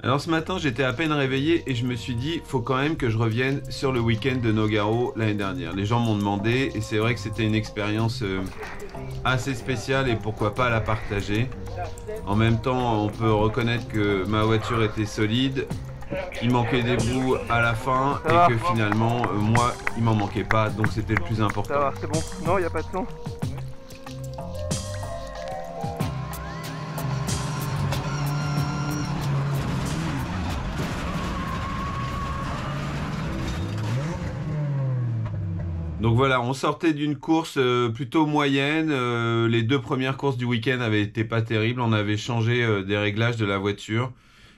Alors ce matin j'étais à peine réveillé et je me suis dit faut quand même que je revienne sur le week-end de Nogaro l'année dernière. Les gens m'ont demandé et c'est vrai que c'était une expérience assez spéciale et pourquoi pas la partager. En même temps on peut reconnaître que ma voiture était solide, il manquait des bouts à la fin et que finalement moi il m'en manquait pas, donc c'était le plus important. Ça va, c'est bon. Non, il n'y a pas de son. Donc voilà, on sortait d'une course plutôt moyenne. Les deux premières courses du week-end avaient été pas terribles. On avait changé des réglages de la voiture.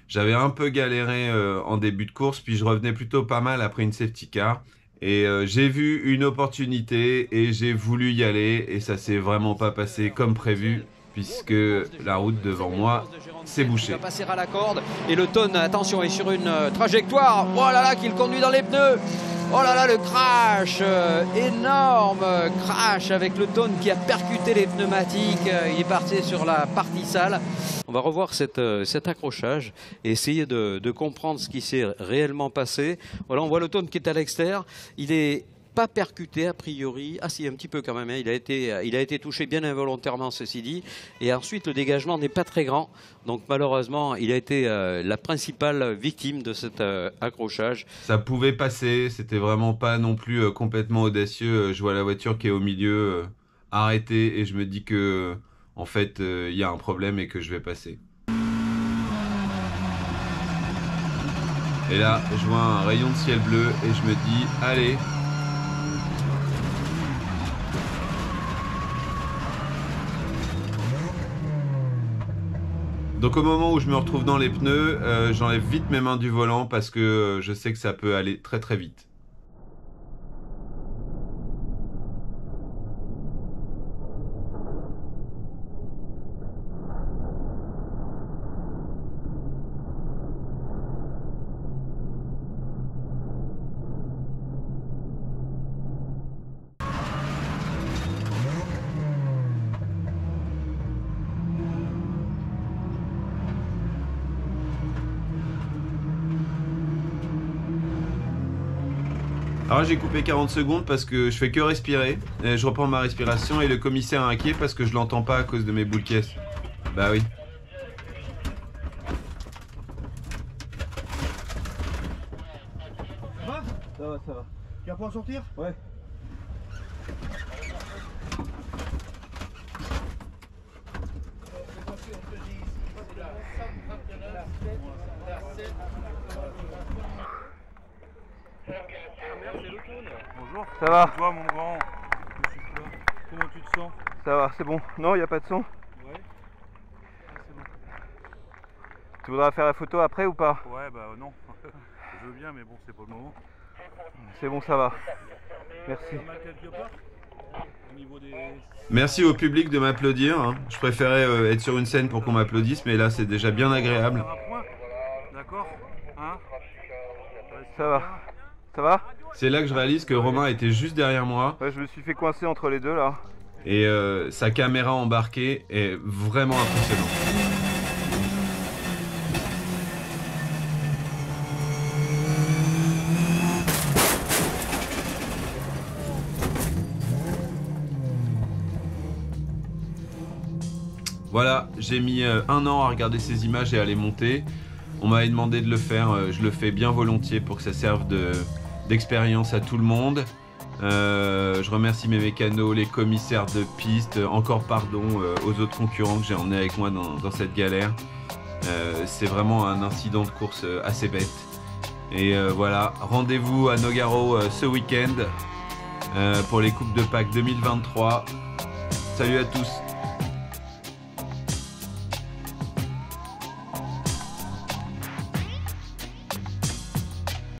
J'avais un peu galéré en début de course, puis je revenais plutôt pas mal après une safety car. Et j'ai vu une opportunité et j'ai voulu y aller et ça s'est vraiment pas passé comme prévu puisque la route devant moi s'est bouchée. Il va passer à la corde et le tonne, attention, est sur une trajectoire. Oh là là, qu'il conduit dans les pneus. Oh là là, le crash, énorme crash avec le tonne qui a percuté les pneumatiques. Il est parti sur la partie sale. On va revoir cet accrochage et essayer de comprendre ce qui s'est réellement passé. Voilà, on voit le tonne qui est à l'extérieur. Il est pas percuté a priori, ah si un petit peu quand même, hein. Il a été touché bien involontairement ceci dit, et ensuite le dégagement n'est pas très grand, donc malheureusement il a été la principale victime de cet accrochage. Ça pouvait passer, c'était vraiment pas non plus complètement audacieux. Je vois la voiture qui est au milieu arrêtée et je me dis que en fait il y a un problème et que je vais passer. Et là je vois un rayon de ciel bleu et je me dis allez. Donc au moment où je me retrouve dans les pneus, j'enlève vite mes mains du volant parce que je sais que ça peut aller très très vite. Alors j'ai coupé 40 secondes parce que je fais que respirer, et je reprends ma respiration et le commissaire est inquiet parce que je l'entends pas à cause de mes boules caisses. Bah oui. Ça va? Ça va, ça va. Tu vas pouvoir sortir? Ouais. Bonjour. Ça va? Toi mon grand, comment tu te sens? Ça va, c'est bon. Non, il n'y a pas de son. Ouais. Ah, c'est bon. Tu voudras faire la photo après ou pas? Ouais, bah non. Je veux bien, mais bon, c'est pas le moment. C'est bon, ça va. Merci. Pas mal quelque part au niveau des... Merci au public de m'applaudir, hein. Je préférais être sur une scène pour qu'on m'applaudisse, mais là c'est déjà bien agréable. Faire un point. D'accord, hein? Ça va. Ça va? C'est là que je réalise que Romain était juste derrière moi. Ouais, je me suis fait coincer entre les deux là. Et sa caméra embarquée est vraiment impressionnante. Voilà, j'ai mis 1 an à regarder ces images et à les monter. On m'avait demandé de le faire, je le fais bien volontiers pour que ça serve d'expérience à tout le monde. Je remercie mes mécanos, les commissaires de piste, encore pardon aux autres concurrents que j'ai emmenés avec moi dans cette galère. C'est vraiment un incident de course assez bête. Et voilà, rendez-vous à Nogaro ce week-end pour les Coupes de Pâques 2023. Salut à tous!